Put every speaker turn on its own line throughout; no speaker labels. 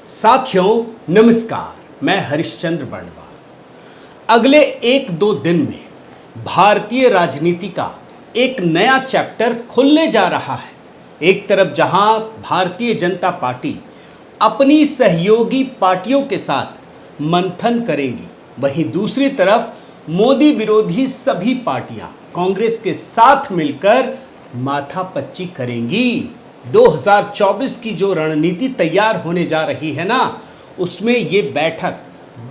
साथियों नमस्कार, मैं हरिश्चंद्र बर्णवाल। अगले एक दो दिन में भारतीय राजनीति का एक नया चैप्टर खुलने जा रहा है। एक तरफ जहां भारतीय जनता पार्टी अपनी सहयोगी पार्टियों के साथ मंथन करेंगी, वहीं दूसरी तरफ मोदी विरोधी सभी पार्टियां कांग्रेस के साथ मिलकर माथापच्ची करेंगी। 2024 की जो रणनीति तैयार होने जा रही है ना, उसमें ये बैठक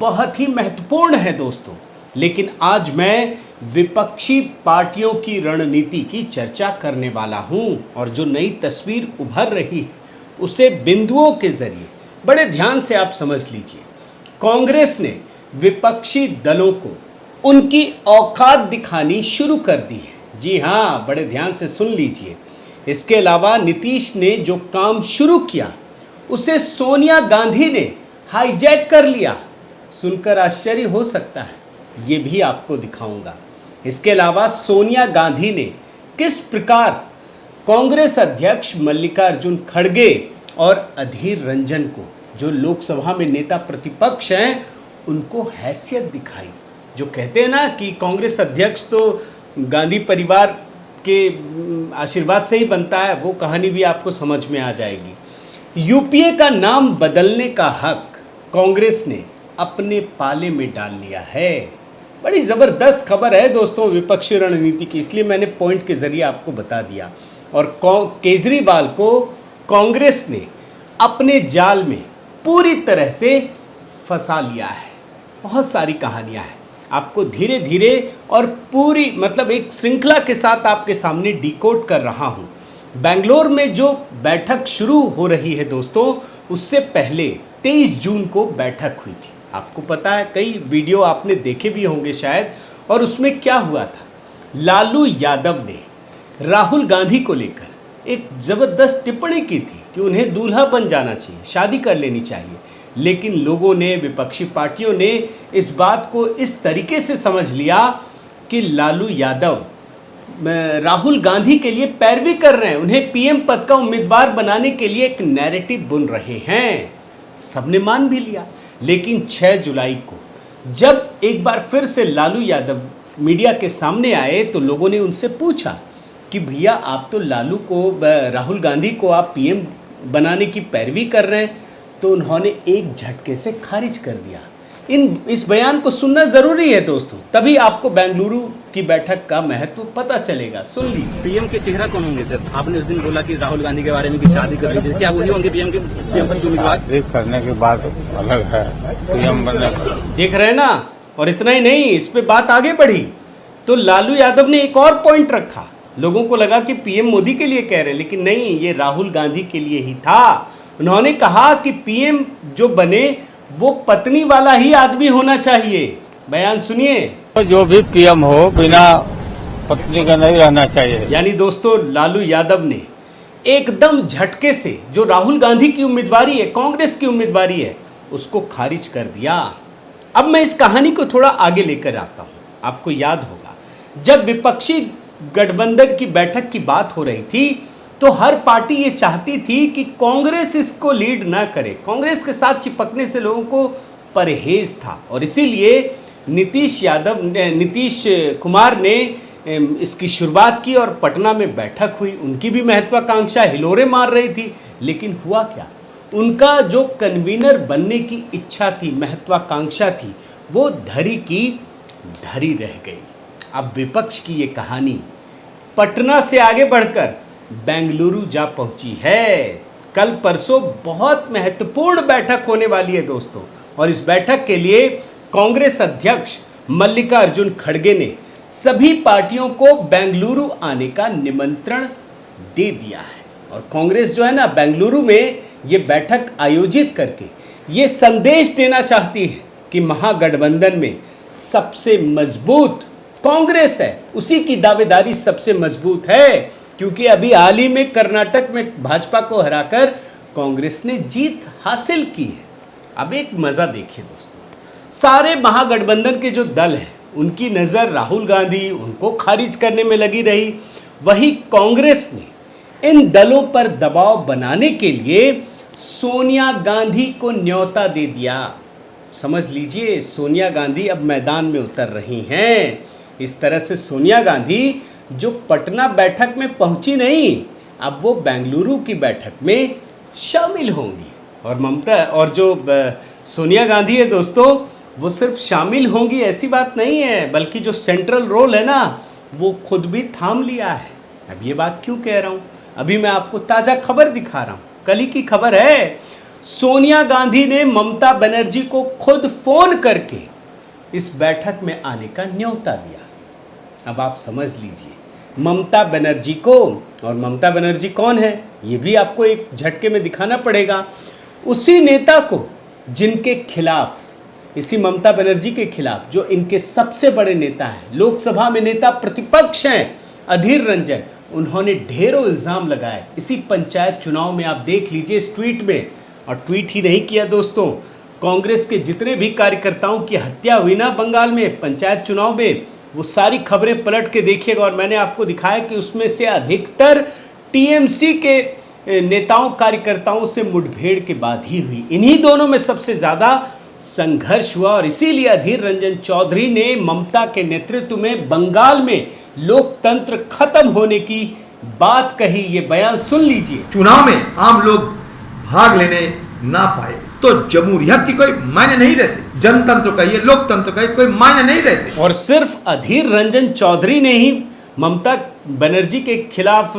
बहुत ही महत्वपूर्ण है दोस्तों। लेकिन आज मैं विपक्षी पार्टियों की रणनीति की चर्चा करने वाला हूं और जो नई तस्वीर उभर रही है उसे बिंदुओं के जरिए बड़े ध्यान से आप समझ लीजिए। कांग्रेस ने विपक्षी दलों को उनकी औकात दिखानी शुरू कर दी है। जी हां, बड़े ध्यान से सुन लीजिए। इसके अलावा नीतीश ने जो काम शुरू किया उसे सोनिया गांधी ने हाईजैक कर लिया। सुनकर आश्चर्य हो सकता है, ये भी आपको दिखाऊंगा। इसके अलावा सोनिया गांधी ने किस प्रकार कांग्रेस अध्यक्ष मल्लिकार्जुन खड़गे और अधीर रंजन को, जो लोकसभा में नेता प्रतिपक्ष हैं, उनको हैसियत दिखाई। जो कहते हैं ना कि कांग्रेस अध्यक्ष तो गांधी परिवार के आशीर्वाद से ही बनता है, वो कहानी भी आपको समझ में आ जाएगी। यूपीए का नाम बदलने का हक कांग्रेस ने अपने पाले में डाल लिया है। बड़ी ज़बरदस्त खबर है दोस्तों विपक्षी रणनीति की, इसलिए मैंने पॉइंट के जरिए आपको बता दिया। और केजरीवाल को कांग्रेस ने अपने जाल में पूरी तरह से फंसा लिया है। बहुत सारी कहानियां हैं, आपको धीरे धीरे और पूरी एक श्रृंखला के साथ आपके सामने डिकोड कर रहा हूं। बेंगलोर में जो बैठक शुरू हो रही है दोस्तों, उससे पहले 23 जून को बैठक हुई थी। आपको पता है, कई वीडियो आपने देखे भी होंगे शायद। और उसमें क्या हुआ था, लालू यादव ने राहुल गांधी को लेकर एक ज़बरदस्त टिप्पणी की थी कि उन्हें दूल्हा बन जाना चाहिए, शादी कर लेनी चाहिए। लेकिन लोगों ने, विपक्षी पार्टियों ने इस बात को इस तरीके से समझ लिया कि लालू यादव राहुल गांधी के लिए पैरवी कर रहे हैं, उन्हें पीएम पद का उम्मीदवार बनाने के लिए एक नैरेटिव बुन रहे हैं। सबने मान भी लिया। लेकिन 6 जुलाई को जब एक बार फिर से लालू यादव मीडिया के सामने आए तो लोगों ने उनसे पूछा कि भैया, आप तो राहुल गांधी को आप पीएम बनाने की पैरवी कर रहे हैं। तो उन्होंने एक झटके से खारिज कर दिया। इस बयान को सुनना जरूरी है दोस्तों, तभी आपको बेंगलुरु की बैठक का महत्व पता चलेगा। सुन लीजिए।
पीएम के चेहरा कौन होंगे सर? आपने उस दिन बोला कि राहुल गांधी के बारे में कि शादी कर लीजिए, क्या वही होंगे पीएम पद के उम्मीदवार?
शादी करने की बात अलग है, पीएम बनने का।
देख रहे हैं ना। और इतना ही नहीं, इस पे बात आगे बढ़ी तो लालू यादव ने एक और पॉइंट रखा। लोगों को लगा कि पीएम मोदी के लिए कह रहे हैं, लेकिन नहीं, ये राहुल गांधी के लिए ही था। उन्होंने कहा कि पीएम जो बने वो पत्नी वाला ही आदमी होना चाहिए। बयान सुनिए।
तो जो भी पीएम हो बिना पत्नी का नहीं रहना चाहिए।
यानी दोस्तों लालू यादव ने एकदम झटके से जो राहुल गांधी की उम्मीदवारी है, कांग्रेस की उम्मीदवारी है, उसको खारिज कर दिया। अब मैं इस कहानी को थोड़ा आगे लेकर आता हूं। आपको याद होगा, जब विपक्षी गठबंधन की बैठक की बात हो रही थी तो हर पार्टी ये चाहती थी कि कांग्रेस इसको लीड ना करे। कांग्रेस के साथ चिपकने से लोगों को परहेज था और इसीलिए नीतीश कुमार ने इसकी शुरुआत की और पटना में बैठक हुई। उनकी भी महत्वाकांक्षा हिलोरे मार रही थी, लेकिन हुआ क्या, उनका जो कन्वीनर बनने की इच्छा थी, महत्वाकांक्षा थी, वो धरी की धरी रह गई। अब विपक्ष की ये कहानी पटना से आगे बढ़कर बेंगलुरु जा पहुंची है। कल परसों बहुत महत्वपूर्ण बैठक होने वाली है दोस्तों, और इस बैठक के लिए कांग्रेस अध्यक्ष मल्लिकार्जुन खड़गे ने सभी पार्टियों को बेंगलुरु आने का निमंत्रण दे दिया है। और कांग्रेस जो है ना, बेंगलुरु में ये बैठक आयोजित करके ये संदेश देना चाहती है कि महागठबंधन में सबसे मजबूत कांग्रेस है, उसी की दावेदारी सबसे मजबूत है। क्योंकि अभी हाल ही में कर्नाटक में भाजपा को हराकर कांग्रेस ने जीत हासिल की है। अब एक मजा देखिए दोस्तों, सारे महागठबंधन के जो दल हैं उनकी नज़र राहुल गांधी, उनको खारिज करने में लगी रही। वही कांग्रेस ने इन दलों पर दबाव बनाने के लिए सोनिया गांधी को न्योता दे दिया। समझ लीजिए, सोनिया गांधी अब मैदान में उतर रही हैं। इस तरह से सोनिया गांधी जो पटना बैठक में पहुंची नहीं, अब वो बेंगलुरु की बैठक में शामिल होंगी। और ममता और जो सोनिया गांधी है दोस्तों, वो सिर्फ शामिल होंगी ऐसी बात नहीं है, बल्कि जो सेंट्रल रोल है ना, वो खुद भी थाम लिया है। अब ये बात क्यों कह रहा हूँ, अभी मैं आपको ताज़ा खबर दिखा रहा हूँ, कल ही की खबर है। सोनिया गांधी ने ममता बनर्जी को खुद फोन करके इस बैठक में आने का न्योता दिया। अब आप समझ लीजिए, ममता बनर्जी को, और ममता बनर्जी कौन है ये भी आपको एक झटके में दिखाना पड़ेगा। उसी नेता को जिनके खिलाफ, इसी ममता बनर्जी के खिलाफ, जो इनके सबसे बड़े नेता हैं, लोकसभा में नेता प्रतिपक्ष हैं अधीर रंजन, उन्होंने ढेरों इल्ज़ाम लगाए इसी पंचायत चुनाव में। आप देख लीजिए इस ट्वीट में, और ट्वीट ही नहीं किया दोस्तों, कांग्रेस के जितने भी कार्यकर्ताओं की हत्या हुई ना बंगाल में पंचायत चुनाव में, वो सारी खबरें पलट के देखिएगा। और मैंने आपको दिखाया कि उसमें से अधिकतर टीएमसी के नेताओं कार्यकर्ताओं से मुठभेड़ के बाद ही हुई। इन्हीं दोनों में सबसे ज़्यादा संघर्ष हुआ, और इसीलिए अधीर रंजन चौधरी ने ममता के नेतृत्व में बंगाल में लोकतंत्र खत्म होने की बात कही। ये बयान सुन लीजिए।
चुनाव में आम लोग भाग लेने ना पाए तो जमहूरियत की कोई मायने नहीं रहती, जनतंत्र का ये लोकतंत्र का कोई मायने नहीं रहते।
और सिर्फ अधीर रंजन चौधरी ने ही ममता बनर्जी के खिलाफ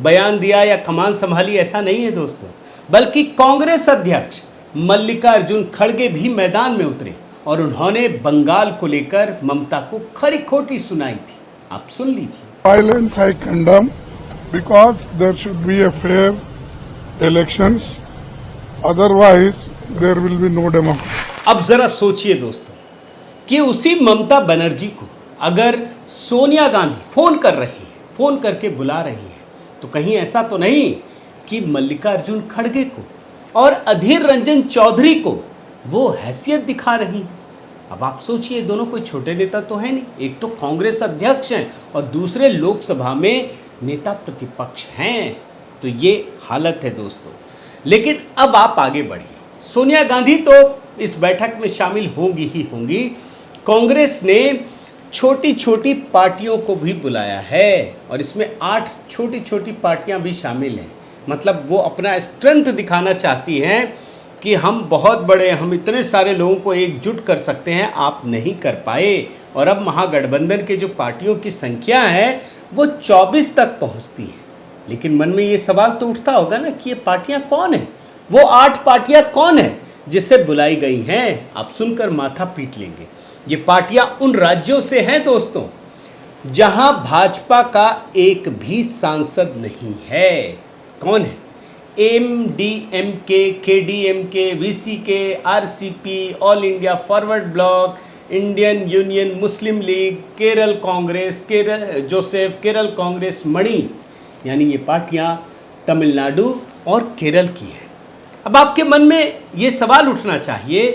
बयान दिया या कमान संभाली, ऐसा नहीं है दोस्तों, बल्कि कांग्रेस अध्यक्ष मल्लिकार्जुन खड़गे भी मैदान में उतरे और उन्होंने बंगाल को लेकर ममता को खरी खोटी सुनाई थी। आप सुन लीजिए।
Violence I condemn because there should be a fair elections. Otherwise, there will be no democracy.
अब जरा सोचिए दोस्तों कि उसी ममता बनर्जी को अगर सोनिया गांधी फोन कर रही है, फोन करके बुला रही है, तो कहीं ऐसा तो नहीं कि मल्लिकार्जुन खड़गे को और अधीर रंजन चौधरी को वो हैसियत दिखा रही हैं। अब आप सोचिए, दोनों कोई छोटे नेता तो है नहीं, एक तो कांग्रेस अध्यक्ष हैं और दूसरे लोकसभा में नेता प्रतिपक्ष हैं। तो ये हालत है दोस्तों। लेकिन अब आप आगे बढ़िए, सोनिया गांधी तो इस बैठक में शामिल होंगी ही होंगी। कांग्रेस ने छोटी छोटी पार्टियों को भी बुलाया है और इसमें 8 छोटी छोटी पार्टियां भी शामिल हैं। मतलब वो अपना स्ट्रेंथ दिखाना चाहती हैं कि हम बहुत बड़े, हम इतने सारे लोगों को एकजुट कर सकते हैं, आप नहीं कर पाए। और अब महागठबंधन के जो पार्टियों की संख्या है वो 24 तक पहुंचती है। लेकिन मन में ये सवाल तो उठता होगा ना कि ये पार्टियां कौन हैं, वो 8 पार्टियां कौन हैं जिसे बुलाई गई हैं। आप सुनकर माथा पीट लेंगे। ये पार्टियां उन राज्यों से हैं दोस्तों जहां भाजपा का एक भी सांसद नहीं है। कौन है? MDMK, KDMK, VCK, RCP, All India Forward Bloc, Indian Union Muslim League, Kerala Congress, Kerala Congress Mani, यानी ये पार्टियां तमिलनाडु और केरल की हैं। अब आपके मन में ये सवाल उठना चाहिए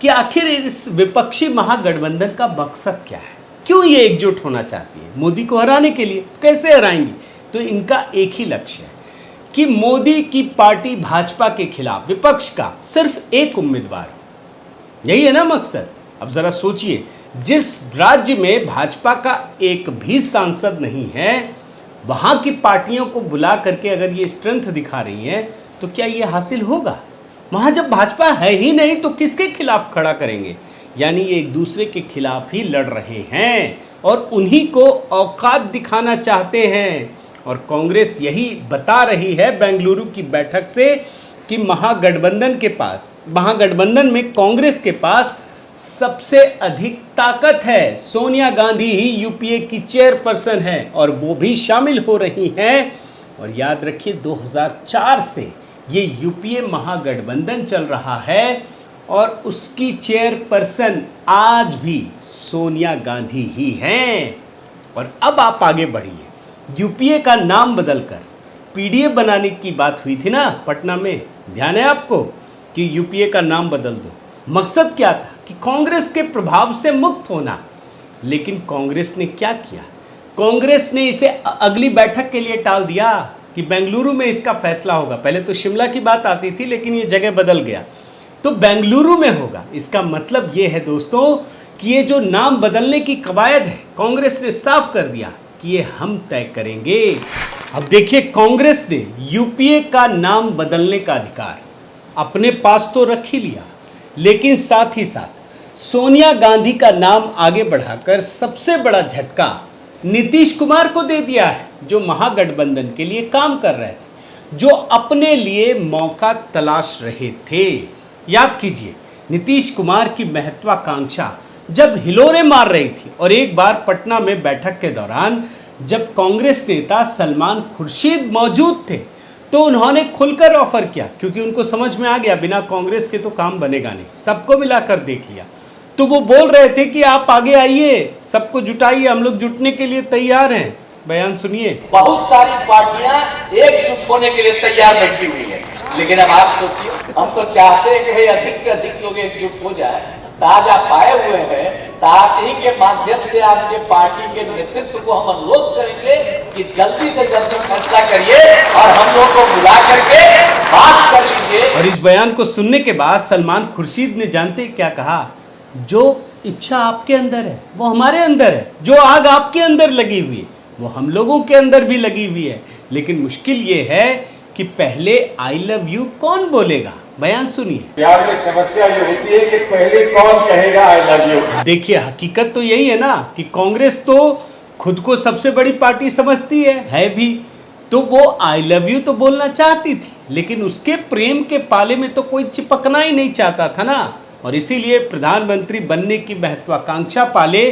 कि आखिर इस विपक्षी महागठबंधन का मकसद क्या है, क्यों ये एकजुट होना चाहती है? मोदी को हराने के लिए। कैसे हराएंगी? तो इनका एक ही लक्ष्य है कि मोदी की पार्टी भाजपा के खिलाफ विपक्ष का सिर्फ एक उम्मीदवार हो। यही है ना मकसद। अब जरा सोचिए, जिस राज्य में भाजपा का एक भी सांसद नहीं है, वहां की पार्टियों को बुला करके अगर ये स्ट्रेंथ दिखा रही हैं, तो क्या ये हासिल होगा? वहां जब भाजपा है ही नहीं तो किसके खिलाफ खड़ा करेंगे? यानी ये एक दूसरे के खिलाफ ही लड़ रहे हैं और उन्हीं को औकात दिखाना चाहते हैं। और कांग्रेस यही बता रही है बेंगलुरु की बैठक से कि महागठबंधन में कांग्रेस के पास सबसे अधिक ताकत है। सोनिया गांधी ही यूपीए की चेयरपर्सन है और वो भी शामिल हो रही हैं। और याद रखिए, 2004 से ये यूपीए महागठबंधन चल रहा है और उसकी चेयरपर्सन आज भी सोनिया गांधी ही हैं। और अब आप आगे बढ़िए, यूपीए का नाम बदलकर पीडीए बनाने की बात हुई थी ना पटना में, ध्यान है आपको कि यूपीए का नाम बदल दो। मकसद क्या था? कि कांग्रेस के प्रभाव से मुक्त होना। लेकिन कांग्रेस ने क्या किया? कांग्रेस ने इसे अगली बैठक के लिए टाल दिया। कि बेंगलुरु में इसका फैसला होगा। पहले तो शिमला की बात आती थी, लेकिन ये जगह बदल गया, तो बेंगलुरु में होगा। इसका मतलब ये है दोस्तों कि ये जो नाम बदलने की कवायद है, कांग्रेस ने साफ कर दिया कि ये हम तय करेंगे। अब देखिए, कांग्रेस ने यूपीए का नाम बदलने का अधिकार अपने पास तो रख ही लिया, लेकिन साथ ही साथ सोनिया गांधी का नाम आगे बढ़ाकर सबसे बड़ा झटका नीतीश कुमार को दे दिया है, जो महागठबंधन के लिए काम कर रहे थे, जो अपने लिए मौका तलाश रहे थे। याद कीजिए, नीतीश कुमार की महत्वाकांक्षा जब हिलोरे मार रही थी, और एक बार पटना में बैठक के दौरान जब कांग्रेस नेता सलमान खुर्शीद मौजूद थे, तो उन्होंने खुलकर ऑफर किया, क्योंकि उनको समझ में आ गया बिना कांग्रेस के तो काम बनेगा नहीं, सबको मिलाकर देख लिया। तो वो बोल रहे थे कि आप आगे आइए, सबको जुटाइए, हम लोग जुटने के लिए तैयार हैं। बयान सुनिए।
बहुत सारी पार्टियां एकजुट होने के लिए तैयार बैठी हुई है, लेकिन अब आप सोचिए, हम तो चाहते हैं कि अधिक से अधिक लोग एकजुट हो जाए। ताजा पाए हुए हैं, ताकि के माध्यम से आपके पार्टी के नेतृत्व को हम अनुरोध करेंगे कि जल्दी से जल्दी फैसला करिए और हम लोग को बुला करके बात कर लीजिए।
और इस बयान को सुनने के बाद सलमान खुर्शीद ने जानते क्या कहा? जो इच्छा आपके अंदर है वो हमारे अंदर है, जो आग आपके अंदर लगी हुई है वो हम लोगों के अंदर भी लगी हुई है। लेकिन मुश्किल ये है कि पहले आई लव यू कौन बोलेगा? बयान सुनिए।
प्यार में समस्या ये होती है कि पहले कौन कहेगा आई लव यू।
देखिए, हकीकत तो यही है ना कि कांग्रेस तो खुद को सबसे बड़ी पार्टी समझती है भी, तो वो आई लव यू तो बोलना चाहती थी, लेकिन उसके प्रेम के पाले में तो कोई चिपकना ही नहीं चाहता था ना। और इसीलिए प्रधानमंत्री बनने की महत्वाकांक्षा पाले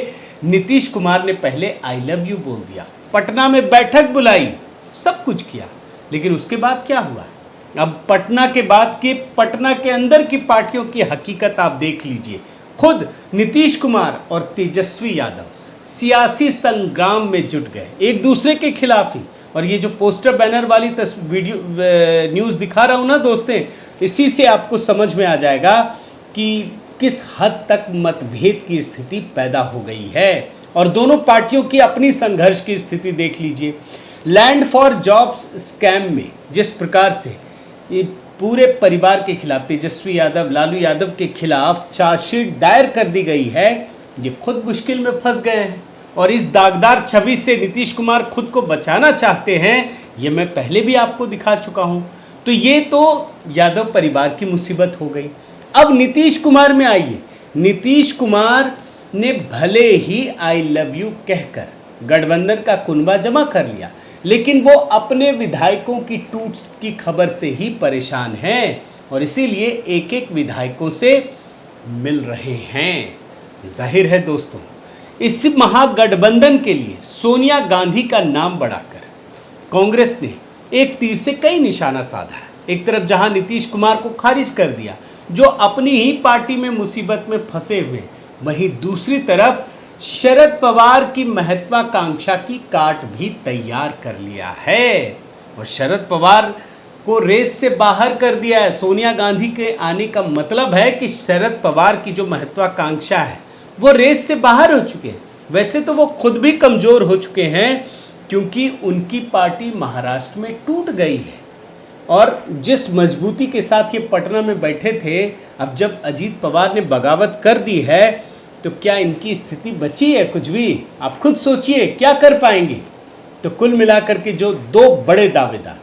नीतीश कुमार ने पहले आई लव यू बोल दिया, पटना में बैठक बुलाई, सब कुछ किया। लेकिन उसके बाद क्या हुआ? अब पटना के बाद के पटना के अंदर की पार्टियों की हकीकत आप देख लीजिए। खुद नीतीश कुमार और तेजस्वी यादव सियासी संग्राम में जुट गए, एक दूसरे के खिलाफ ही। और ये जो पोस्टर बैनर वाली वीडियो न्यूज़ दिखा रहा हूँ ना दोस्तों, इसी से आपको समझ में आ जाएगा कि किस हद तक मतभेद की स्थिति पैदा हो गई है। और दोनों पार्टियों की अपनी संघर्ष की स्थिति देख लीजिए। लैंड फॉर जॉब्स स्कैम में जिस प्रकार से ये पूरे परिवार के खिलाफ, तेजस्वी यादव, लालू यादव के खिलाफ चार्जशीट दायर कर दी गई है, ये खुद मुश्किल में फंस गए हैं। और इस दागदार छवि से नीतीश कुमार खुद को बचाना चाहते हैं, ये मैं पहले भी आपको दिखा चुका हूँ। तो ये तो यादव परिवार की मुसीबत हो गई। अब नीतीश कुमार में आइए। नीतीश कुमार ने भले ही आई लव यू कहकर गठबंधन का कुनबा जमा कर लिया, लेकिन वो अपने विधायकों की टूट की खबर से ही परेशान हैं और इसीलिए एक एक विधायकों से मिल रहे हैं। जाहिर है दोस्तों, इस महागठबंधन के लिए सोनिया गांधी का नाम बढ़ाकर कांग्रेस ने एक तीर से कई निशाना साधा है। एक तरफ जहां नीतीश कुमार को खारिज कर दिया, जो अपनी ही पार्टी में मुसीबत में फंसे हुए, वहीं दूसरी तरफ शरद पवार की महत्वाकांक्षा की काट भी तैयार कर लिया है और शरद पवार को रेस से बाहर कर दिया है। सोनिया गांधी के आने का मतलब है कि शरद पवार की जो महत्वाकांक्षा है वो रेस से बाहर हो चुके हैं। वैसे तो वो खुद भी कमज़ोर हो चुके हैं, क्योंकि उनकी पार्टी महाराष्ट्र में टूट गई है और जिस मजबूती के साथ ये पटना में बैठे थे, अब जब अजीत पवार ने बगावत कर दी है तो क्या इनकी स्थिति बची है कुछ भी? आप खुद सोचिए क्या कर पाएंगे। तो कुल मिलाकर के जो दो बड़े दावेदार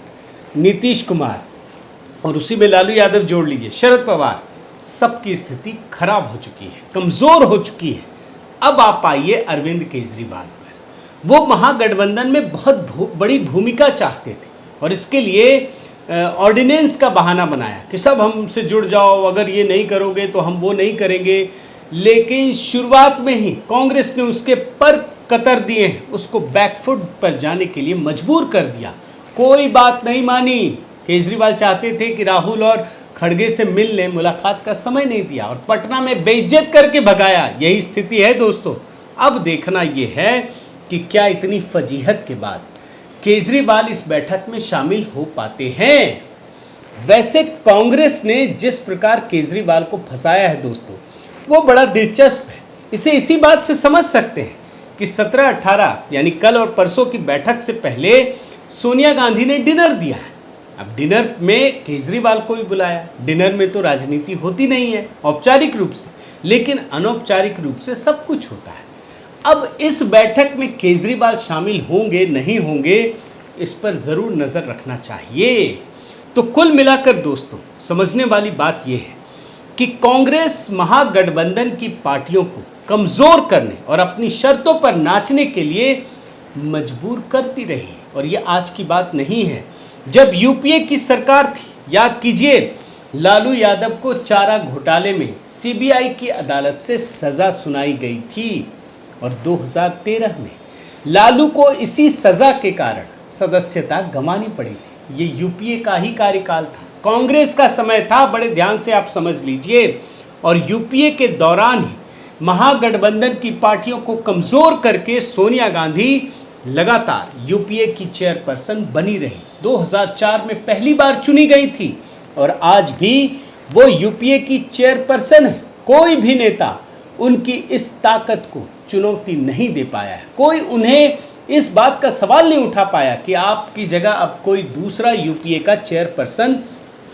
नीतीश कुमार और उसी में लालू यादव जोड़ लीजिए, शरद पवार, सबकी स्थिति खराब हो चुकी है, कमज़ोर हो चुकी है। अब आप आइए अरविंद केजरीवाल पर। वो महागठबंधन में बहुत बड़ी भूमिका चाहते थे और इसके लिए ऑर्डिनेंस का बहाना बनाया कि सब हमसे जुड़ जाओ, अगर ये नहीं करोगे तो हम वो नहीं करेंगे। लेकिन शुरुआत में ही कांग्रेस ने उसके पर कतर दिए हैं, उसको बैकफुट पर जाने के लिए मजबूर कर दिया। कोई बात नहीं मानी। केजरीवाल चाहते थे कि राहुल और खड़गे से मिल लें, मुलाकात का समय नहीं दिया और पटना में बेइज्जत करके भगाया। यही स्थिति है दोस्तों। अब देखना यह है कि क्या इतनी फजीहत के बाद केजरीवाल इस बैठक में शामिल हो पाते हैं। वैसे कांग्रेस ने जिस प्रकार केजरीवाल को फंसाया है दोस्तों, वो बड़ा दिलचस्प है। इसे इसी बात से समझ सकते हैं कि 17-18 यानी कल और परसों की बैठक से पहले सोनिया गांधी ने डिनर दिया है। अब डिनर में केजरीवाल को भी बुलाया। डिनर में तो राजनीति होती नहीं है औपचारिक रूप से, लेकिन अनौपचारिक रूप से सब कुछ होता है। अब इस बैठक में केजरीवाल शामिल होंगे नहीं होंगे, इस पर ज़रूर नज़र रखना चाहिए। तो कुल मिलाकर दोस्तों, समझने वाली बात यह है कि कांग्रेस महागठबंधन की पार्टियों को कमज़ोर करने और अपनी शर्तों पर नाचने के लिए मजबूर करती रही। और ये आज की बात नहीं है। जब यूपीए की सरकार थी, याद कीजिए, लालू यादव को चारा घोटाले में सीबीआई की अदालत से सज़ा सुनाई गई थी और 2013 में लालू को इसी सज़ा के कारण सदस्यता गंवानी पड़ी थी। ये यूपीए का ही कार्यकाल था, कांग्रेस का समय था, बड़े ध्यान से आप समझ लीजिए। और यूपीए के दौरान ही महागठबंधन की पार्टियों को कमज़ोर करके सोनिया गांधी लगातार यूपीए की चेयरपर्सन बनी रही। 2004 में पहली बार चुनी गई थी और आज भी वो यूपीए की चेयरपर्सन है। कोई भी नेता उनकी इस ताकत को चुनौती नहीं दे पाया है। कोई उन्हें इस बात का सवाल नहीं उठा पाया कि आपकी जगह अब कोई दूसरा यूपीए का चेयरपर्सन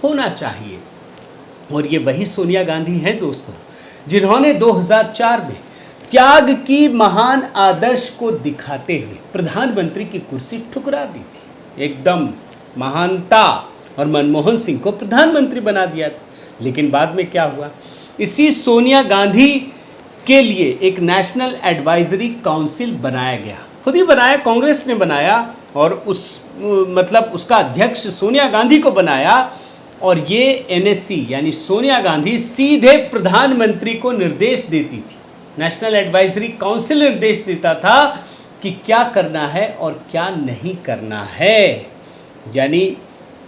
होना चाहिए। और ये वही सोनिया गांधी हैं दोस्तों, जिन्होंने 2004 में त्याग की महान आदर्श को दिखाते हुए प्रधानमंत्री की कुर्सी ठुकरा दी थी। एकदम महानता, और मनमोहन सिंह को प्रधानमंत्री बना दिया था। लेकिन बाद में क्या हुआ, इसी सोनिया गांधी के लिए एक नेशनल एडवाइजरी काउंसिल बनाया गया। खुद ही बनाया, कांग्रेस ने बनाया, और उसका अध्यक्ष सोनिया गांधी को बनाया। और ये एनएससी यानी सोनिया गांधी सीधे प्रधानमंत्री को निर्देश देती थी। नेशनल एडवाइजरी काउंसिल निर्देश देता था कि क्या करना है और क्या नहीं करना है। यानी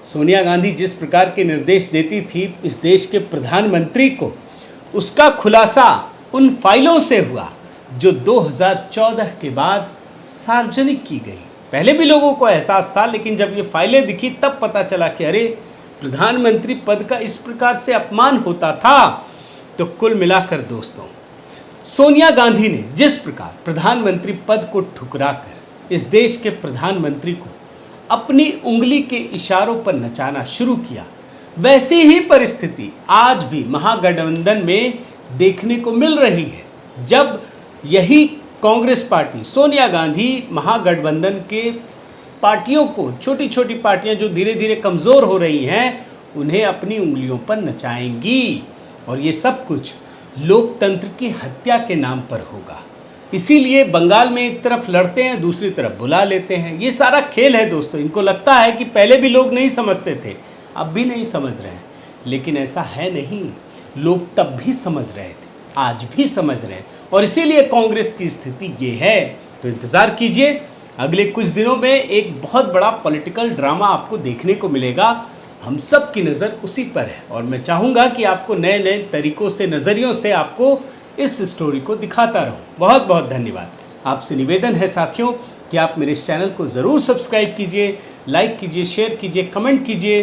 सोनिया गांधी जिस प्रकार के निर्देश देती थी इस देश के प्रधानमंत्री को, उसका खुलासा उन फाइलों से हुआ जो 2014 के बाद सार्वजनिक की गई। पहले भी लोगों को एहसास था, लेकिन जब ये फाइलें दिखी तब पता चला कि अरे, प्रधानमंत्री पद का इस प्रकार से अपमान होता था। तो कुल मिलाकर दोस्तों, सोनिया गांधी ने जिस प्रकार प्रधानमंत्री पद को ठुकराकर इस देश के प्रधानमंत्री को अपनी उंगली के इशारों पर नचाना शुरू किया, वैसी ही परिस्थिति आज भी महागठबंधन में देखने को मिल रही है। जब यही कांग्रेस पार्टी, सोनिया गांधी महागठबंधन के पार्टियों को, छोटी छोटी पार्टियां जो धीरे धीरे कमज़ोर हो रही हैं, उन्हें अपनी उंगलियों पर नचाएंगी। और ये सब कुछ लोकतंत्र की हत्या के नाम पर होगा। इसीलिए बंगाल में एक तरफ लड़ते हैं, दूसरी तरफ बुला लेते हैं। ये सारा खेल है दोस्तों। इनको लगता है कि पहले भी लोग नहीं समझते थे, अब भी नहीं समझ रहे हैं, लेकिन ऐसा है नहीं। लोग तब भी समझ रहे थे, आज भी समझ रहे हैं, और इसीलिए कांग्रेस की स्थिति ये है। तो इंतज़ार कीजिए, अगले कुछ दिनों में एक बहुत बड़ा पॉलिटिकल ड्रामा आपको देखने को मिलेगा। हम सब की नज़र उसी पर है, और मैं चाहूँगा कि आपको नए नए तरीक़ों से, नज़रियों से आपको इस स्टोरी को दिखाता रहूँ। बहुत बहुत धन्यवाद। आपसे निवेदन है साथियों कि आप मेरे इस चैनल को ज़रूर सब्सक्राइब कीजिए, लाइक कीजिए, शेयर कीजिए, कमेंट कीजिए,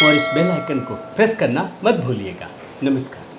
और इस बेल आइकन को प्रेस करना मत भूलिएगा। नमस्कार।